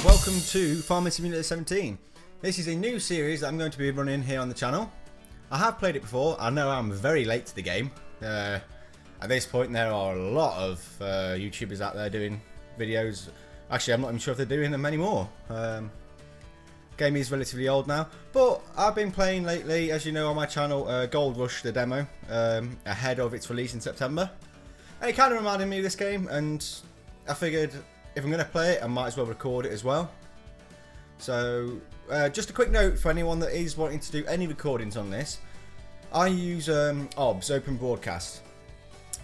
welcome to Farming Simulator 17. This is a new series that I'm going to be running here on the channel. I have played it before. I know I'm very late to the game. At this point there are a lot of YouTubers out there doing videos. Actually, I'm not even sure if they're doing them anymore. Game is relatively old now, but I've been playing lately, as you know, on my channel, Gold Rush, the demo, ahead of its release in September. And it kind of reminded me of this game, and I figured if I'm going to play it, I might as well record it as well. So, just a quick note for anyone that is wanting to do any recordings on this. I use OBS, Open Broadcast,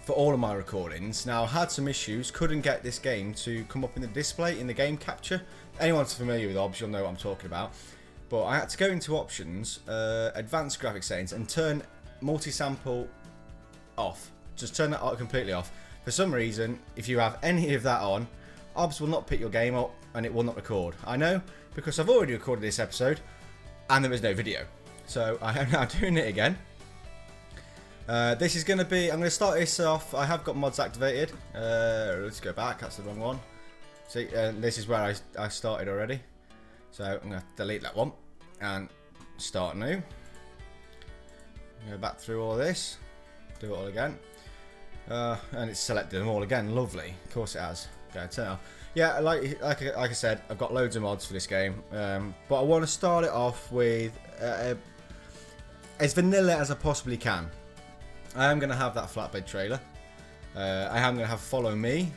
for all of my recordings. Now, I had some issues, couldn't get this game to come up in the display, in the game capture. Anyone's familiar with OBS, you'll know what I'm talking about. But I had to go into options, advanced graphics settings, and turn multi-sample off. Just turn that completely off. For some reason, if you have any of that on, OBS will not pick your game up and it will not record. I know, because I've already recorded this episode and there is no video. So I am now doing it again. This is going to be, I'm going to start this off. I have got mods activated. Let's go back, that's the wrong one. See, this is where I started already. So I'm going to delete that one and start new. Go back through all this, do it all again. And it's selected them all again. Lovely. Of course it has. Okay, turn it off. Yeah, like I said, I've got loads of mods for this game, but I want to start it off with as vanilla as I possibly can. I am going to have that flatbed trailer. I am going to have follow me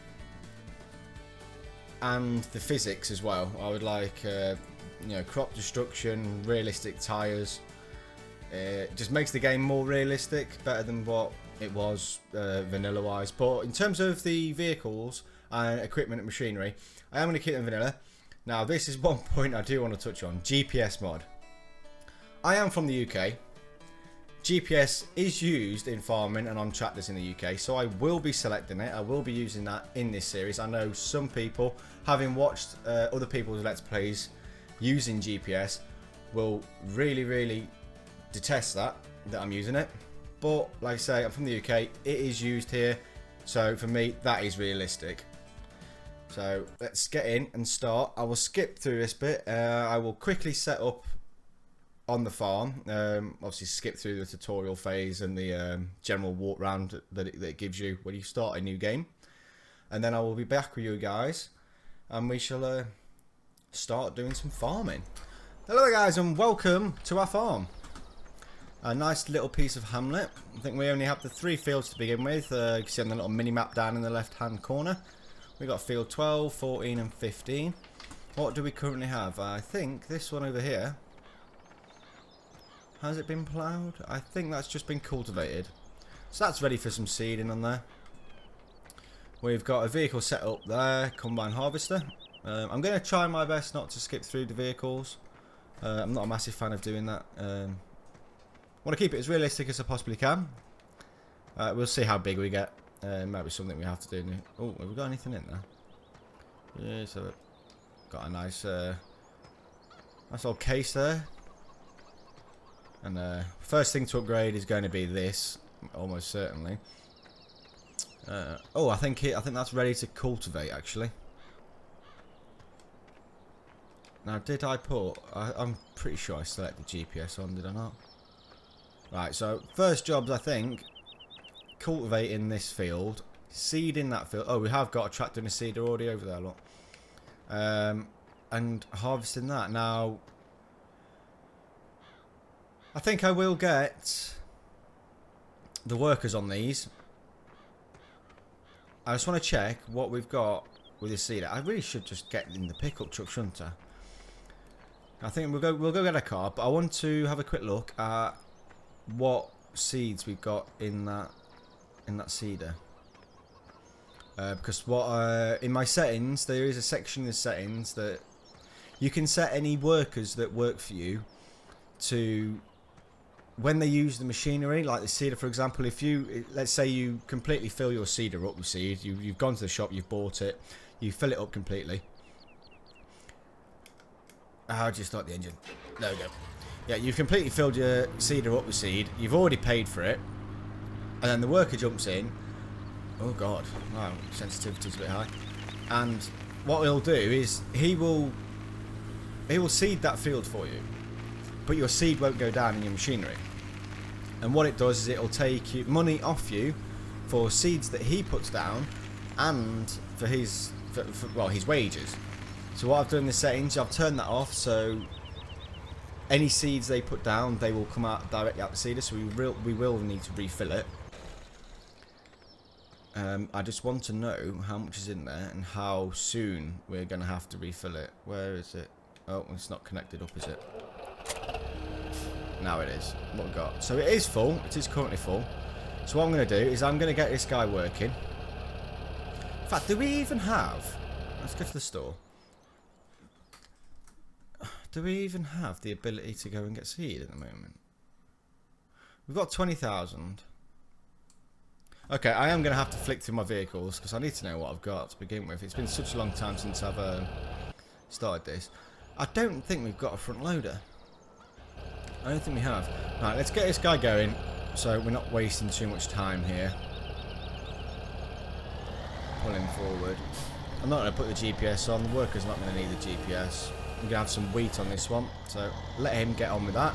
and the physics as well. I would like you know, crop destruction, realistic tires. It just makes the game more realistic, better than what it was vanilla wise. But in terms of the vehicles and equipment and machinery, I am going to keep them vanilla. Now this is one point I do want to touch on: GPS mod. I am from the UK. GPS is used in farming and on tractors in the UK, so I will be selecting it. I will be using that in this series. I know some people, having watched other people's Let's Plays using GPS, will really detest that I'm using it. But like I say, I'm from the UK, it is used here, so for me that is realistic. So let's get in and start. I will skip through this bit. I will quickly set up on the farm, obviously skip through the tutorial phase and the general walk round that it gives you when you start a new game, and then I will be back with you guys and we shall start doing some farming. Hello guys, and welcome to our farm. A nice little piece of hamlet. I think we only have the 3 fields to begin with. You can see on the little mini map down in the left hand corner. We got field 12, 14 and 15. What do we currently have? I think this one over here. Has it been ploughed? I think that's just been cultivated. So that's ready for some seeding on there. We've got a vehicle set up there, combine harvester. I'm going to try my best not to skip through the vehicles. I'm not a massive fan of doing that. Want to keep it as realistic as I possibly can. We'll see how big we get. Might be something we have to do. Oh, have we got anything in there? Yeah, so got a nice old case there. And first thing to upgrade is going to be this, almost certainly. Oh, I think that's ready to cultivate actually. Now, did I put? I'm pretty sure I selected GPS on, did I not? Right, so first jobs, I think, cultivating this field, seeding that field. Oh, we have got a tractor and a seeder already over there, look. And harvesting that. Now, I think I will get the workers on these. I just want to check what we've got with this seeder. I really should just get in the pickup truck, shouldn't I? I think we'll go get a car, but I want to have a quick look at what seeds we've got in that seeder, because what in my settings, there is a section in the settings that you can set any workers that work for you to, when they use the machinery, like the seeder for example. If you, let's say you completely fill your seeder up with seed, you've gone to the shop, you've bought it, you fill it up completely. How do you start the engine? There we go. Yeah, you've completely filled your seeder up with seed. You've already paid for it. And then the worker jumps in. Oh god, wow, sensitivity's a bit high. And what he'll do is he will He will seed that field for you, but your seed won't go down in your machinery. And what it does is it'll take you money off you for seeds that he puts down, and for his his wages. So what I've done in the settings, I've turned that off, so any seeds they put down, they will come out directly out the seeder. So we will need to refill it. I just want to know how much is in there and how soon we're going to have to refill it. Where is it? Oh, it's not connected up, is it? Now it is. What we got? So it is full. It is currently full. So what I'm going to do is I'm going to get this guy working. In fact, do we even have... Let's go to the store. Do we even have the ability to go and get seed at the moment? We've got 20,000. Okay, I am going to have to flick through my vehicles because I need to know what I've got to begin with. It's been such a long time since I've started this. I don't think we've got a front loader. I don't think we have. Right, let's get this guy going so we're not wasting too much time here. Pull him forward. I'm not going to put the GPS on. The worker's not going to need the GPS. I'm going to have some wheat on this one, so let him get on with that.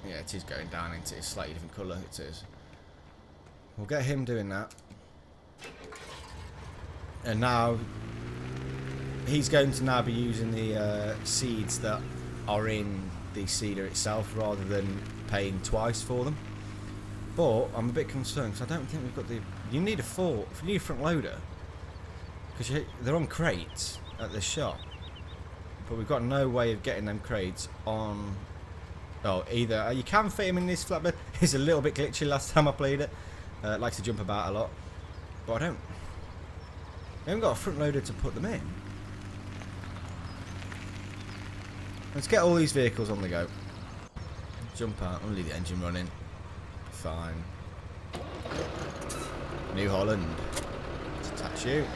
Yeah, it is going down into a slightly different colour, it is. We'll get him doing that. And now, he's going to now be using the seeds that are in the seeder itself, rather than paying twice for them. But, I'm a bit concerned, because I don't think we've got the... You need a front loader. Because they're on crates at the shop. But we've got no way of getting them crates on... Oh, either you can fit him in this flatbed. It's a little bit glitchy last time I played it. Likes to jump about a lot. But I don't... We haven't got a front loader to put them in. Let's get all these vehicles on the go. Jump out. I'll leave the engine running. Fine. New Holland. Let's attach you.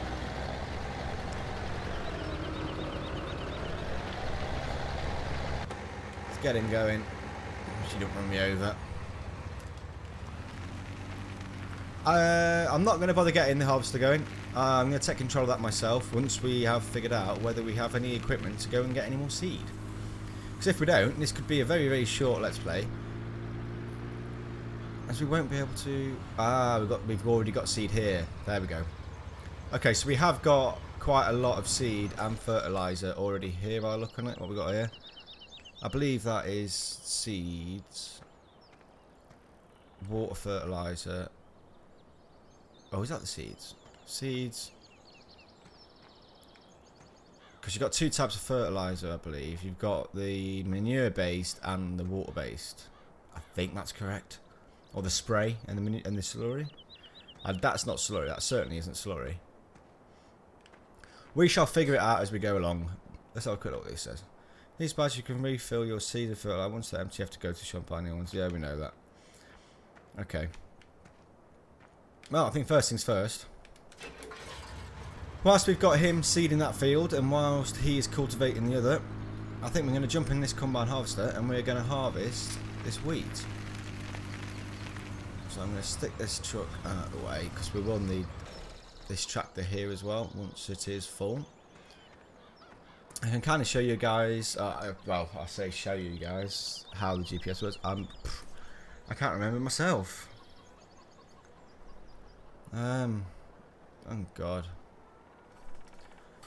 Let's get him going. She don't run me over. I'm not going to bother getting the harvester going. I'm going to take control of that myself once we have figured out whether we have any equipment to go and get any more seed. Because if we don't, this could be a very, very short Let's Play. As we won't be able to... we've already got seed here. There we go. Okay, so we have got quite a lot of seed and fertiliser already here. I'll look on it. What we got here? I believe that is seeds. Water, fertiliser. Oh, is that the seeds? Seeds. Because you've got two types of fertiliser, I believe. You've got the manure-based and the water-based. I think that's correct. Or the spray and the slurry. That's not slurry. That certainly isn't slurry. We shall figure it out as we go along. Let's have a quick look what this says. These bags you can refill your seed and fertiliser. Once they're empty, you have to go to Champagne ones. Yeah, we know that. Okay. Well, I think first things first. Whilst we've got him seeding that field and whilst he is cultivating the other, I think we're going to jump in this combine harvester and we're going to harvest this wheat. So I'm going to stick this truck out of the way because we will need this tractor here as well once it is full. I can kind of show you guys, well, I say show you guys how the GPS works. I can't remember myself. Oh God.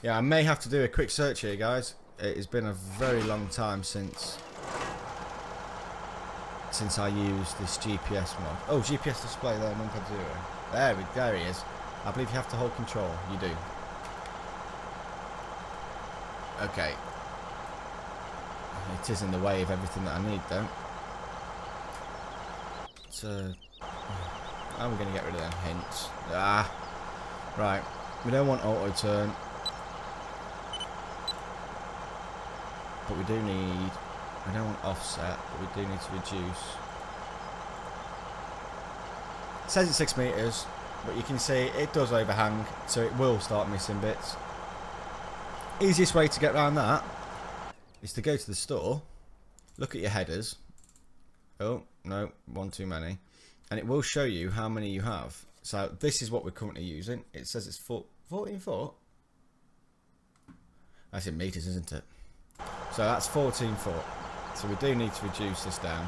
Yeah, I may have to do a quick search here, guys. It has been a very long time since I used this GPS mod. Oh, GPS display there, 1.0. There he is. I believe you have to hold control. You do. Okay. It is in the way of everything that I need, though. So, how are we going to get rid of them hints? Right. We don't want auto turn. But we do need... I don't want offset, but we do need to reduce. It says it's 6 meters, but you can see it does overhang, so it will start missing bits. Easiest way to get around that is to go to the store, look at your headers. Oh, no, one too many. And it will show you how many you have. So this is what we're currently using. It says it's 14 foot. That's in meters, isn't it? So that's 14 foot. So we do need to reduce this down.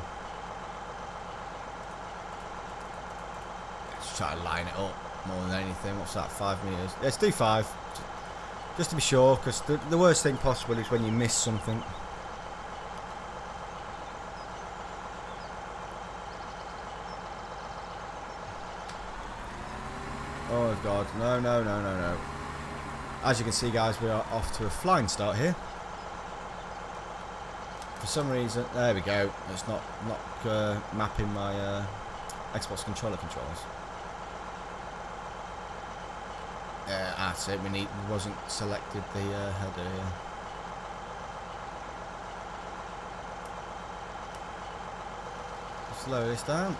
Let's try to line it up more than anything. What's that, 5 meters? Let's do 5. Just to be sure, because the worst thing possible is when you miss something. Oh god, no, no, no, no, no. As you can see, guys, we are off to a flying start here. For some reason, there we go. It's not mapping my Xbox controller controls. That's it. We wasn't selected the header here. Slow this down.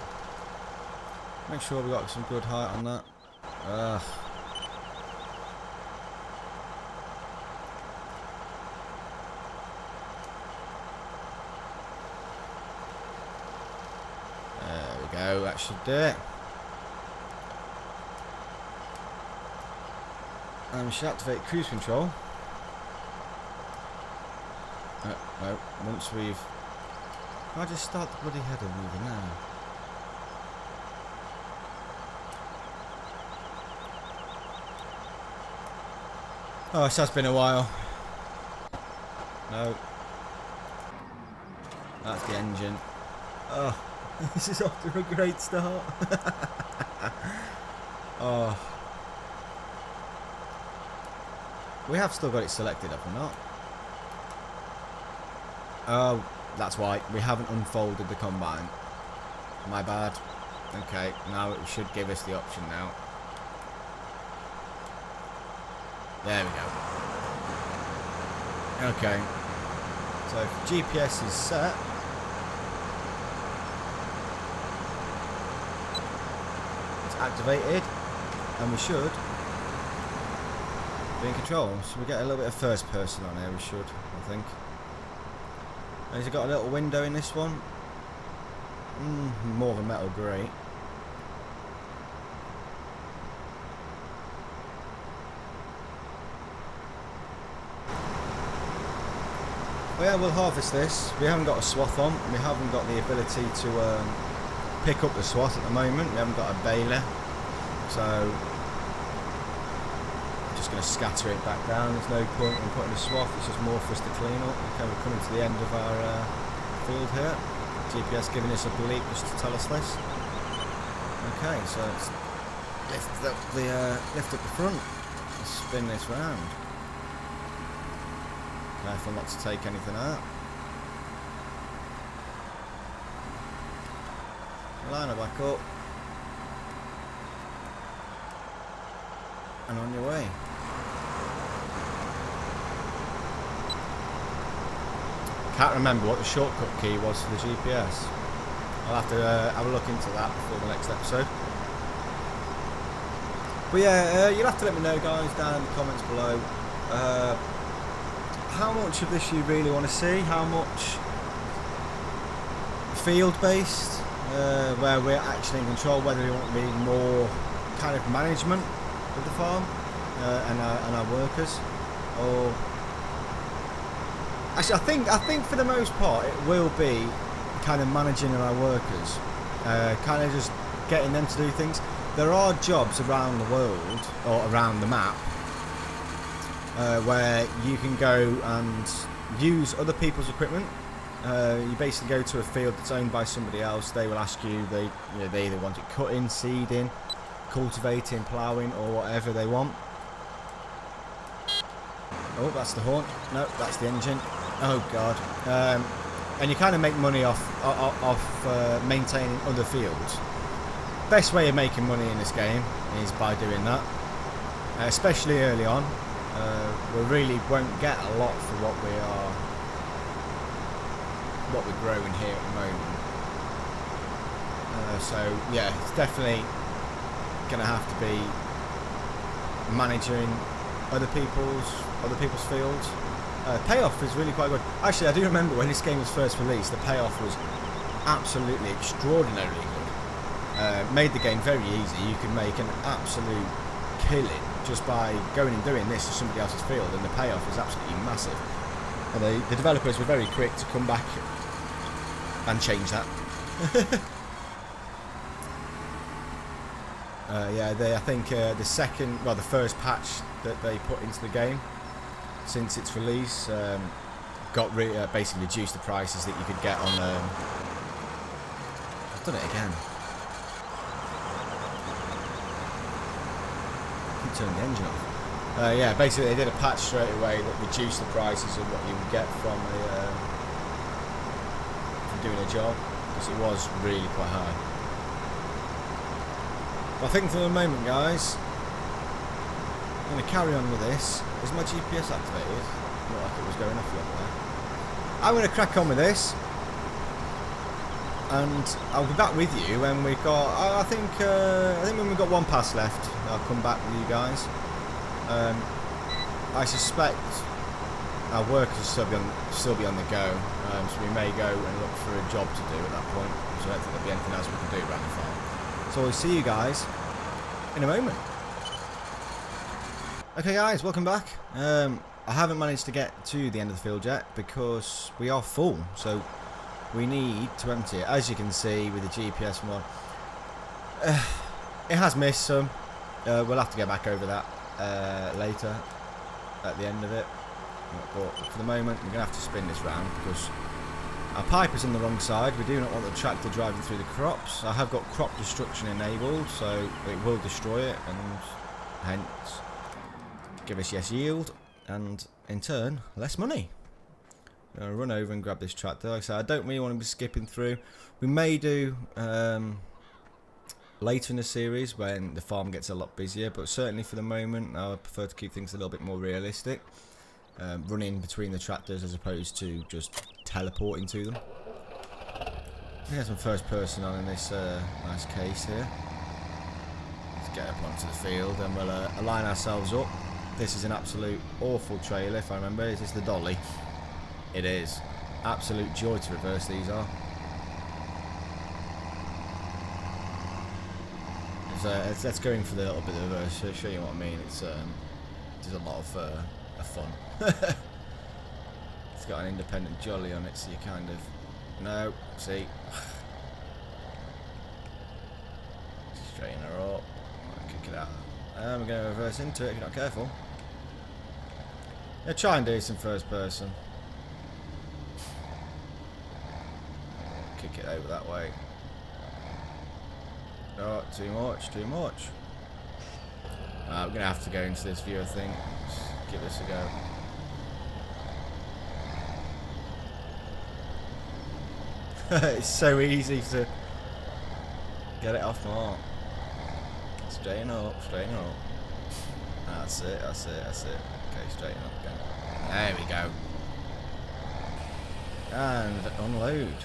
Make sure we got some good height on that. There we go, that should do it. And we should activate cruise control. No, once we've... I'll just start the bloody header moving now. Oh, this has been a while. No. That's the engine. Oh, this is off to a great start. Oh. We have still got it selected, have we not? Oh, that's why. We haven't unfolded the combine. My bad. Okay, now it should give us the option now. There we go. Okay. So if GPS is set. It's activated. And we should be in control. So we get a little bit of first person on here, we should, I think. Has it got a little window in this one? More of a metal grey. Well, yeah, we'll harvest this. We haven't got a swath on. We haven't got the ability to pick up the swath at the moment. We haven't got a baler. So, I'm just going to scatter it back down. There's no point in putting a swath. It's just more for us to clean up. Okay, we're coming to the end of our field here. GPS giving us a bleep just to tell us this. Okay, so let's lift up the front. Let's spin this round. Careful not to take anything out. Line her back up. And on your way. Can't remember what the shortcut key was for the GPS. I'll have to have a look into that before the next episode. But yeah, you'll have to let me know, guys, down in the comments below. How much of this you really want to see? How much field-based, where we're actually in control? Whether we want to be more kind of management of the farm and our workers, or actually, I think for the most part it will be kind of managing our workers, kind of just getting them to do things. There are jobs around the world or around the map. Where you can go and use other people's equipment. You basically go to a field that's owned by somebody else. They will ask you, they either want it cutting, seeding, cultivating, ploughing, or whatever they want. Oh, that's the horn. No, that's the engine. Oh god. And you kind of make money off maintaining other fields. Best way of making money in this game is by doing that, especially early on. We really won't get a lot for what we're growing here at the moment. So yeah, it's definitely gonna have to be managing other people's fields. Payoff is really quite good. Actually, I do remember when this game was first released, the payoff was absolutely extraordinarily good. Made the game very easy. You could make an absolute killing just by going and doing this to somebody else's field, and the payoff is absolutely massive. And the developers were very quick to come back and change that. Yeah, I think the first patch that they put into the game since its release got basically reduced the prices that you could get on. I've done it again. Keep turning the engine off. Yeah, basically they did a patch straight away that reduced the prices of what you would get from doing a job, because it was really quite high. But I think for the moment, guys, I'm going to carry on with this. Is my GPS activated? Looked like it was going off the other way. I'm going to crack on with this, and I'll be back with you when we've got. I think when we've got one pass left, I'll come back with you guys. I suspect our workers will still be on the go, so we may go and look for a job to do at that point. So I don't think there'll be anything else we can do around the farm. So we'll see you guys in a moment. Okay guys, welcome back. I haven't managed to get to the end of the field yet because we are full, so we need to empty it. As you can see with the GPS mod, it has missed some. We'll have to get back over that later at the end of it. But for the moment, we're going to have to spin this round because our pipe is on the wrong side. We do not want the tractor driving through the crops. I have got crop destruction enabled, so it will destroy it and hence give us less yield and in turn less money. I'm going to run over and grab this tractor. Like I said, I don't really want to be skipping through. We may do later in the series when the farm gets a lot busier, but certainly for the moment I would prefer to keep things a little bit more realistic. Running between the tractors as opposed to just teleporting to them. We have some first person on in this nice case here. Let's get up onto the field and we'll align ourselves up. This is an absolute awful trailer, if I remember. Is this the dolly? It is. Absolute joy to reverse these are. Let's go in for the little bit of reverse. Show you what I mean. It's there's a lot of fun. It's got an independent jolly on it, so you kind of see. Straighten her up. Kick it out. And we're going to reverse into it if you're not careful. Yeah, try and do some first person. Kick it over that way. Oh, too much, too much. We're going to have to go into this view, I think. Just give this a go. It's so easy to get it off mark. Straighten up, straighten up. That's it, that's it, that's it. Okay, straighten up again. There we go. And unload.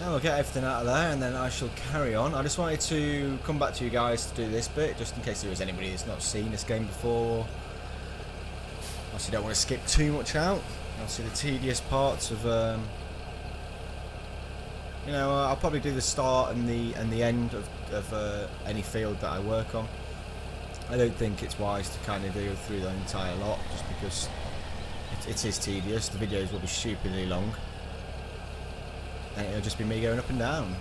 Now we'll get everything out of there and then I shall carry on. I just wanted to come back to you guys to do this bit, just in case there was anybody that's not seen this game before. Obviously don't want to skip too much out. Obviously the tedious parts of, you know, I'll probably do the start and the end of any field that I work on. I don't think it's wise to kind of go through the entire lot, just because it is tedious. The videos will be stupidly long. And it'll just be me going up and down.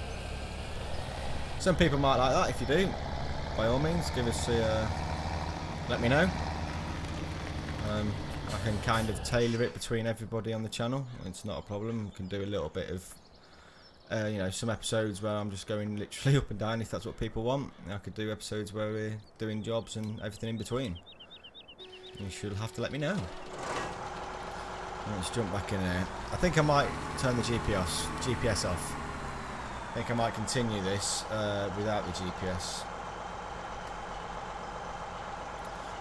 Some people might like that. If you do, by all means, give us a let me know. I can kind of tailor it between everybody on the channel. It's not a problem. We can do a little bit of, you know, some episodes where I'm just going literally up and down if that's what people want. I could do episodes where we're doing jobs and everything in between. You should have to let me know. Let's jump back in there. I think I might turn the GPS off. I think I might continue this without the GPS.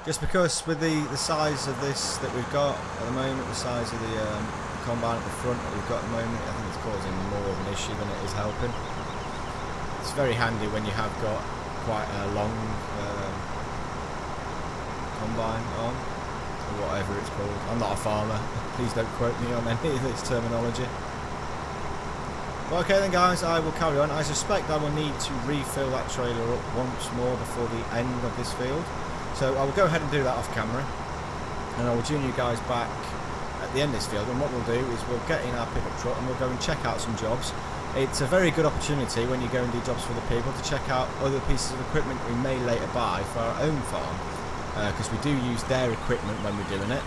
Just because with the size of this that we've got at the moment, the size of the combine at the front that we've got at the moment, I think it's causing more of an issue than it is helping. It's very handy when you have got quite a long combine on. Whatever it's called. I'm not a farmer. Please don't quote me on any of this terminology. Well, okay then guys, I will carry on. I suspect I will need to refill that trailer up once more before the end of this field. So I will go ahead and do that off camera. And I will join you guys back at the end of this field. And what we'll do is we'll get in our pickup truck and we'll go and check out some jobs. It's a very good opportunity when you go and do jobs for the people to check out other pieces of equipment we may later buy for our own farm. Because we do use their equipment when we're doing it.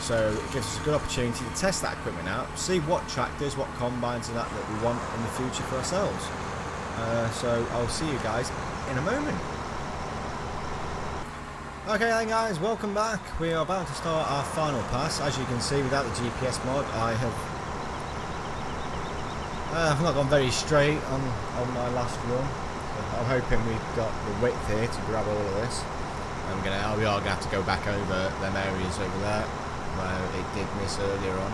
So it gives us a good opportunity to test that equipment out, see what tractors, what combines and that we want in the future for ourselves. So I'll see you guys in a moment. Okay then guys, welcome back. We are about to start our final pass. As you can see, without the GPS mod, I have not gone very straight on my last run. I'm hoping we've got the width here to grab all of this. We are gonna have to go back over them areas over there where it did miss earlier on.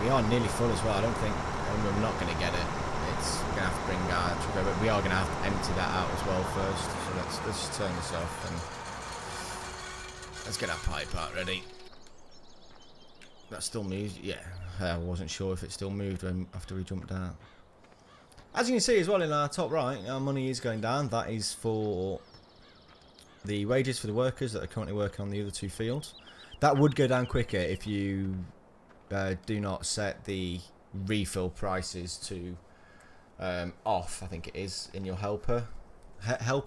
We are nearly full as well. I don't think we're not going to get it. We're going to have to bring our truck over. We are going to have to empty that out as well first. So let's just turn this off and let's get our pie part ready. That still moves. Yeah, I wasn't sure if it still moved after we jumped out. As you can see as well in our top right, our money is going down. That is for the wages for the workers that are currently working on the other two fields. That would go down quicker if you do not set the refill prices to off, I think it is, in your helper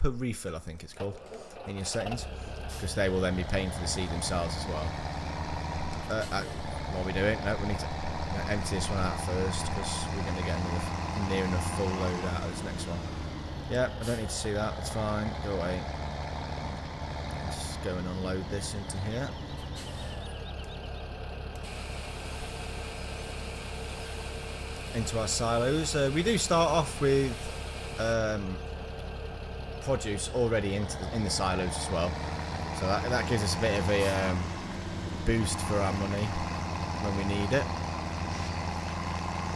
refill, I think it's called, in your settings, because they will then be paying for the seed themselves as well. What are we doing? No, we need to empty this one out first, because we're going to get another near enough full load out of this next one. Yeah, I don't need to see that, it's fine, go away. Let's go and unload this into here. Into our silos. We do start off with produce already in the silos as well, so that gives us a bit of a boost for our money when we need it.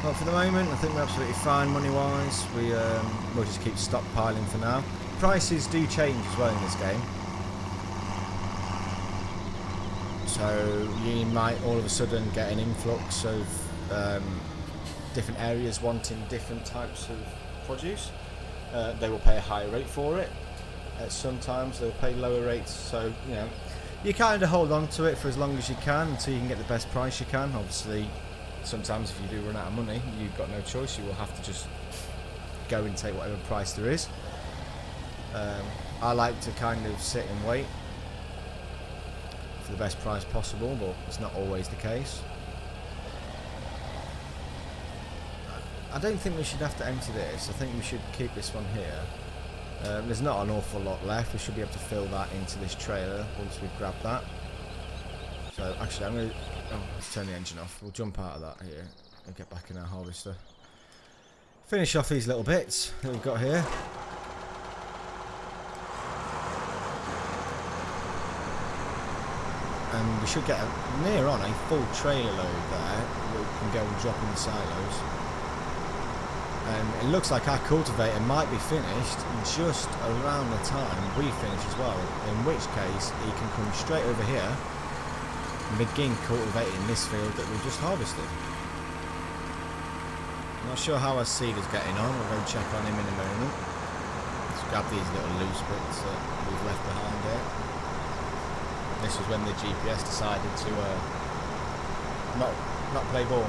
But for the moment, I think we're absolutely fine money-wise. We'll just keep stockpiling for now. Prices do change as well in this game, so you might all of a sudden get an influx of different areas wanting different types of produce. They will pay a higher rate for it. Sometimes they'll pay lower rates, so you know, you kind of hold on to it for as long as you can until you can get the best price you can. Obviously, sometimes if you do run out of money, you've got no choice. You will have to just go and take whatever price there is. I like to kind of sit and wait for the best price possible, but it's not always the case. I don't think we should have to empty this. I think we should keep this one here. There's not an awful lot left. We should be able to fill that into this trailer once we've grabbed that. So actually I'm going to... let's turn the engine off. We'll jump out of that here and get back in our harvester. Finish off these little bits that we've got here. And we should get near on a full trailer load there that we can go and drop in the silos. It looks like our cultivator might be finished just around the time we finish as well, in which case he can come straight over here and begin cultivating this field that we've just harvested. Not sure how our seed is getting on. We'll go check on him in a moment. Let's grab these little loose bits that we've left behind here. This was when the GPS decided to not play ball.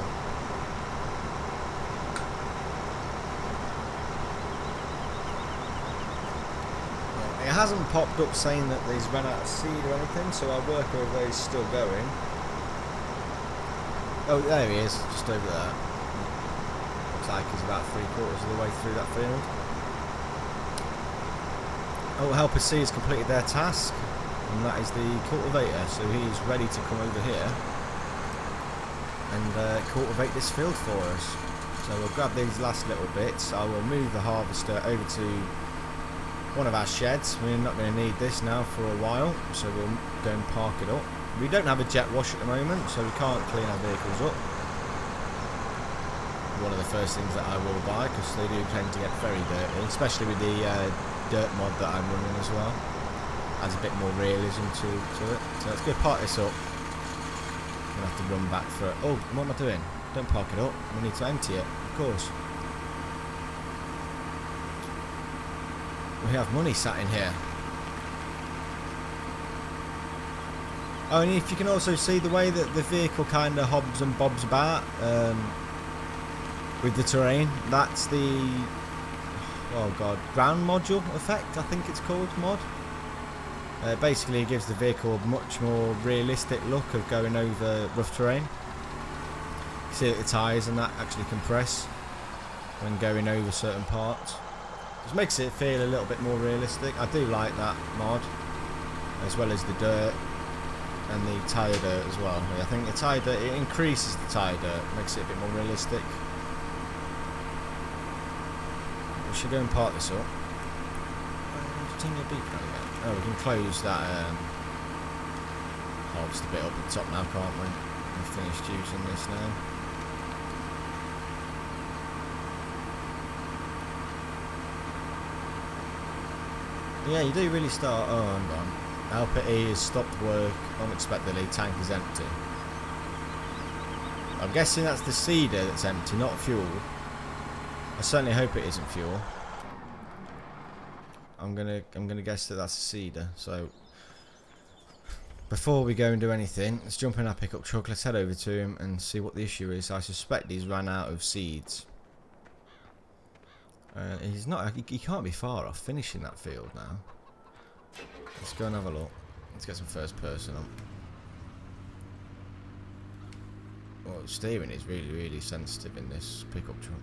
It hasn't popped up saying that he's run out of seed or anything, so our worker over there is still going. Oh, there he is, just over there. Looks like he's about 3/4 of the way through that field. Oh, Helper C has completed their task, and that is the cultivator, so he's ready to come over here and cultivate this field for us. So we'll grab these last little bits. I will move the harvester over to one of our sheds. We're not going to need this now for a while, so we'll go and park it up. We don't have a jet wash at the moment, so we can't clean our vehicles up. One of the first things that I will buy, because they do tend to get very dirty, especially with the dirt mod that I'm running as well. Adds a bit more realism to it. So let's go park this up. Gonna have to run back for it. Oh, what am I doing? Don't park it up. We need to empty it, of course. We have money sat in here. Oh, and if you can also see the way that the vehicle kind of hobs and bobs about with the terrain, that's the, oh god, ground module effect, I think it's called, mod. Basically it gives the vehicle a much more realistic look of going over rough terrain. You see that the tyres and that actually compress when going over certain parts. Just makes it feel a little bit more realistic. I do like that mod, as well as the dirt and the tyre dirt as well. I think the tyre dirt, it increases the tyre dirt, makes it a bit more realistic. We should go and park this up. Turn your beacon on again. Oh, we can close that harvest a bit up at the top now, can't we? We've finished using this now. Yeah, you do really start. Oh, hang on. Alpha E has stopped work unexpectedly. Tank is empty. I'm guessing that's the seeder that's empty, not fuel. I certainly hope it isn't fuel. I'm gonna guess that that's a seeder. So before we go and do anything, let's jump in our pickup truck. Let's head over to him and see what the issue is. I suspect he's ran out of seeds. He's not. He can't be far off finishing that field now. Let's go and have a look. Let's get some first person on. Well, steering is really sensitive in this pickup truck.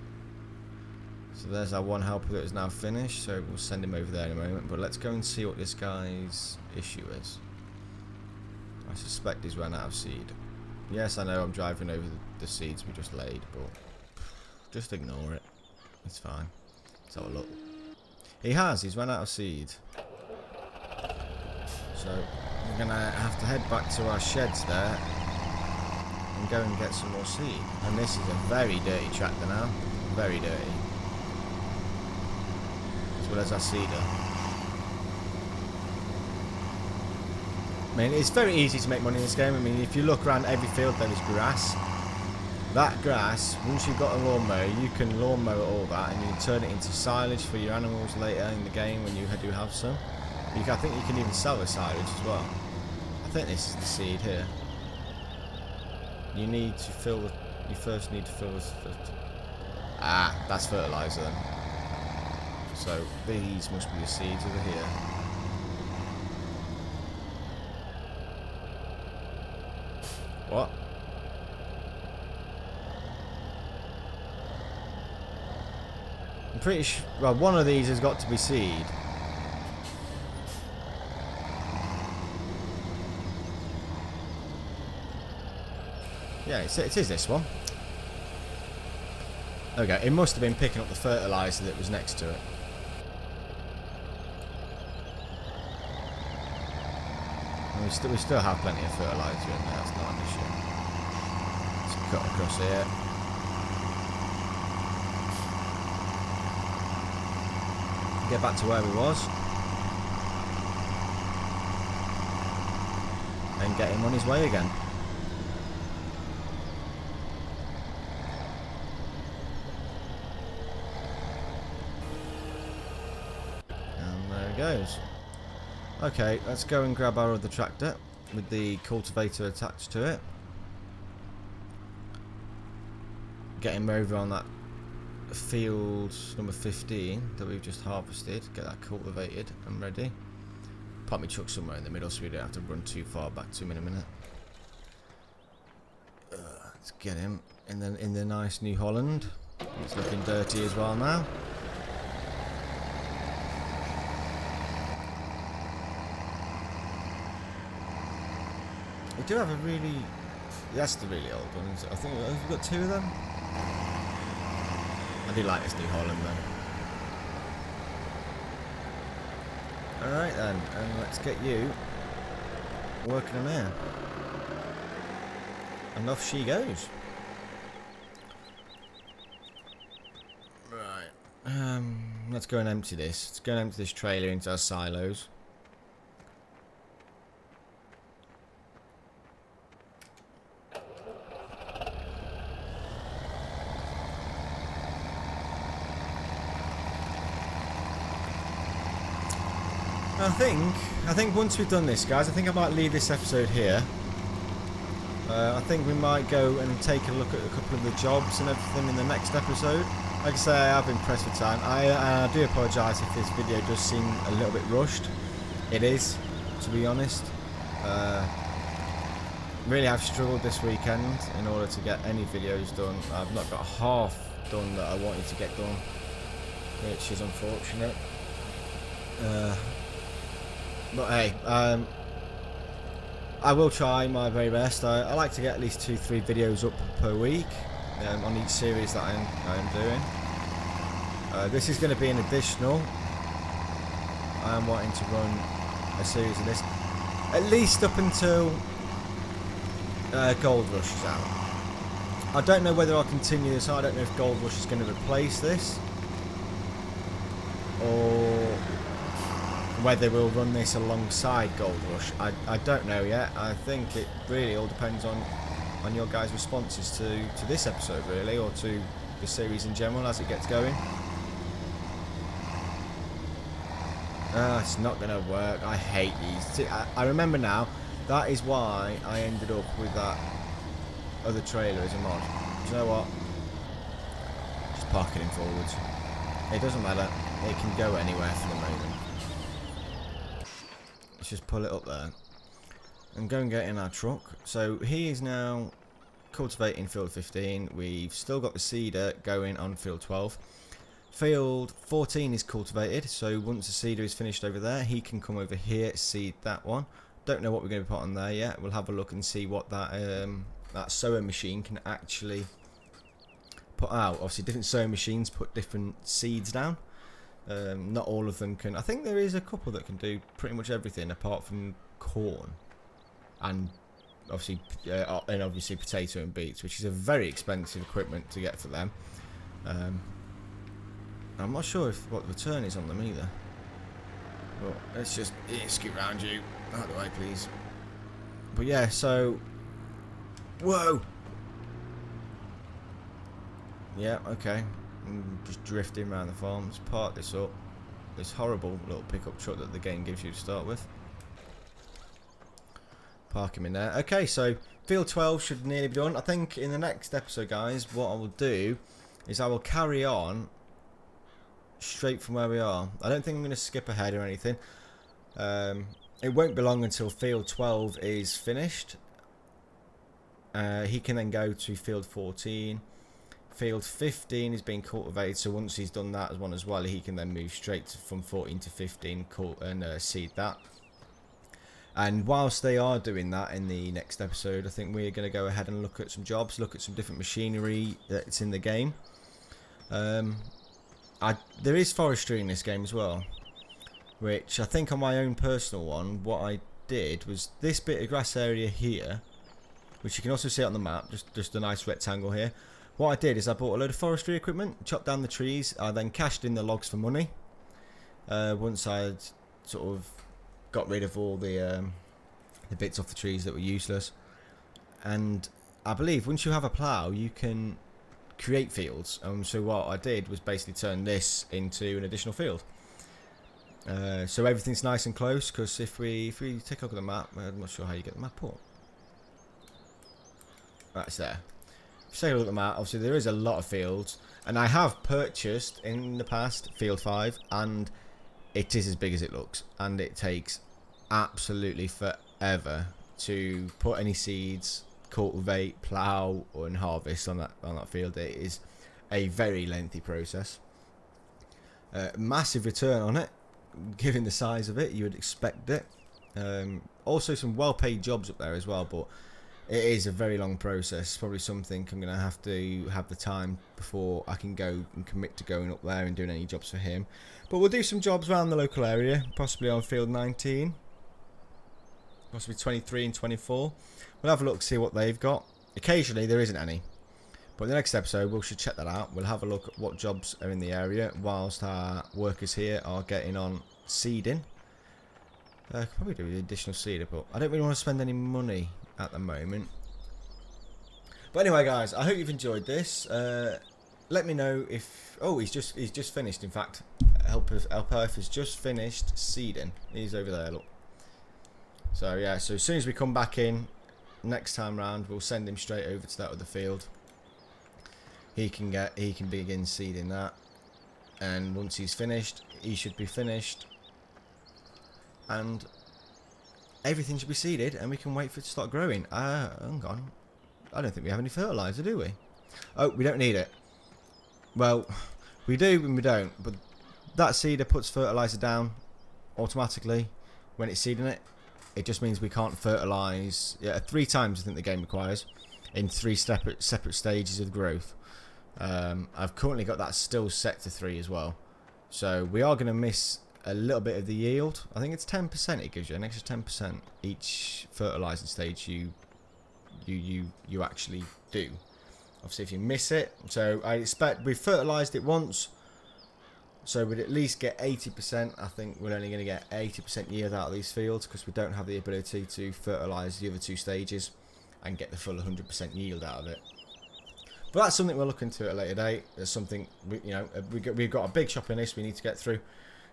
So there's our one helper that is now finished. So we'll send him over there in a moment. But let's go and see what this guy's issue is. I suspect he's run out of seed. Yes, I know I'm driving over the seeds we just laid, but just ignore it. It's fine. Let's have a look. He's run out of seed. So we're gonna have to head back to our sheds there and go and get some more seed. And this is a very dirty tractor now. Very dirty. As well as our seeder. I mean, it's very easy to make money in this game. I mean, if you look around every field, there is grass. That grass, once you've got a lawnmower, you can lawnmower all that and you can turn it into silage for your animals later in the game when you do have some. I think you can even sell the silage as well. I think this is the seed here. You need to fill the... You first need to fill this... Ah, that's fertilizer then. So these must be the seeds over here. What? I'm pretty sure... Well, one of these has got to be seed. Yeah, it is this one. Okay, it must have been picking up the fertilizer that was next to it. And we still have plenty of fertilizer in there, that's not an issue. Let's cut across here. Get back to where we was. And get him on his way again. Goes. Okay, let's go and grab our other tractor with the cultivator attached to it. Get him over on that field number 15 that we've just harvested. Get that cultivated and ready. Pop my truck somewhere in the middle so we don't have to run too far back to him in a minute. Let's get him in the nice New Holland. It's looking dirty as well now. We do have a really... That's the really old one, isn't it? I think we've got two of them. I do like this New Holland then. Alright then, and let's get you working on here. And off she goes. Right. Let's go and empty this. Let's go and empty this trailer into our silos. I think once we've done this, guys, I think I might leave this episode here. I think we might go and take a look at a couple of the jobs and everything in the next episode. Like I say, I have been pressed for time. I do apologise if this video does seem a little bit rushed. It is, to be honest. Really, I've struggled this weekend in order to get any videos done. I've not got half done that I wanted to get done, which is unfortunate. But hey, I will try my very best. I like to get at least 2-3 videos up per week on each series that I am doing. This is going to be an additional. I am wanting to run a series of this at least up until Gold Rush is out. I don't know whether I'll continue this. I don't know if Gold Rush is going to replace this, or whether we'll run this alongside Gold Rush. I don't know yet. I think it really all depends on your guys' responses to this episode, really, or to the series in general as it gets going. It's not going to work. I hate these. See, I remember now, that is why I ended up with that other trailer as a mod. Do you know what? Just park it in forwards. It doesn't matter. It can go anywhere for the moment. Let's just pull it up there and go and get in our truck. So he is now cultivating field 15. We've still got the seeder going on field 12. Field 14 is cultivated, so once the seeder is finished over there, he can come over here, seed that one. Don't know what we're going to put on there yet. We'll have a look and see what that sowing machine can actually put out. Obviously, different sowing machines put different seeds down. Not all of them can. I think there is a couple that can do pretty much everything apart from corn and obviously potato and beets, which is a very expensive equipment to get for them. I'm not sure what the return is on them either. But let's just scoot round you. Out of the way, please. But yeah, so whoa. Yeah, okay. I'm just drifting around the farm. Let's park this up. This horrible little pickup truck that the game gives you to start with. Park him in there. Okay, so field 12 should nearly be done. I think in the next episode, guys, what I will do is I will carry on straight from where we are. I don't think I'm going to skip ahead or anything. It won't be long until field 12 is finished. He can then go to field 14. Field 15 is being cultivated, so once he's done that as well, he can then move straight from 14 to 15 and seed that. And whilst they are doing that in the next episode, I think we're going to go ahead and look at some jobs, look at some different machinery that's in the game. There is forestry in this game as well, which I think on my own personal one, what I did was this bit of grass area here, which you can also see on the map, just a nice rectangle here. What I did is I bought a load of forestry equipment, chopped down the trees, I then cashed in the logs for money. Once I'd sort of got rid of all the bits off the trees that were useless. And I believe once you have a plough, you can create fields. So what I did was basically turn this into an additional field. So everything's nice and close, because if we take a look at the map, I'm not sure how you get the map up. That's there. If you take a look at the map, obviously there is a lot of fields, and I have purchased in the past field 5, and it is as big as it looks, and it takes absolutely forever to put any seeds, cultivate, plough and harvest on that field. It is a very lengthy process. Massive return on it, given the size of it. You would expect it. Also some well paid jobs up there as well, but it is a very long process. Probably something I'm going to have the time before I can go and commit to going up there and doing any jobs for him. But we'll do some jobs around the local area, possibly on field 19, possibly 23 and 24. We'll have a look, see what they've got. Occasionally there isn't any, but in the next episode we should check that out. We'll have a look at what jobs are in the area whilst our workers here are getting on seeding. Could probably do the additional seeder, but I don't really want to spend any money at the moment. But anyway, guys, I hope you've enjoyed this. Let me know if... Oh, he's just finished, in fact. Elperth has just finished seeding. He's over there, look. So yeah, so as soon as we come back in next time round, we'll send him straight over to that other field. He can begin seeding that, and once he's finished, he should be finished, and everything should be seeded, and we can wait for it to start growing. Hang on, I don't think we have any fertilizer, do we? Oh, we don't need it. Well, we do and we don't, but that seeder puts fertilizer down automatically when it's seeding it. It just means we can't fertilise 3 times, I think the game requires, in 3 separate stages of growth. I've currently got that still set to 3 as well, so we are going to miss a little bit of the yield. I think it's 10%. It gives you an extra 10% each fertilising stage you actually do. Obviously, if you miss it, so I expect we've fertilised it once, so we'd at least get 80%. I think we're only going to get 80% yield out of these fields because we don't have the ability to fertilise the other 2 stages and get the full 100% yield out of it. But that's something we'll look into at a later date. There's something we've got a big shopping list we need to get through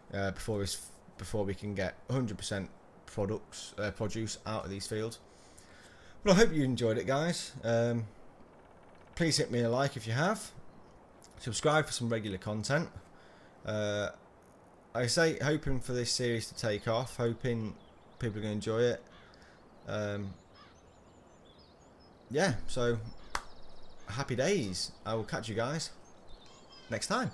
before we can get 100% produce out of these fields. But I hope you enjoyed it, guys. Please hit me a like if you have. Subscribe for some regular content. I say, hoping for this series to take off, hoping people are going to enjoy it. Yeah, so happy days. I will catch you guys next time.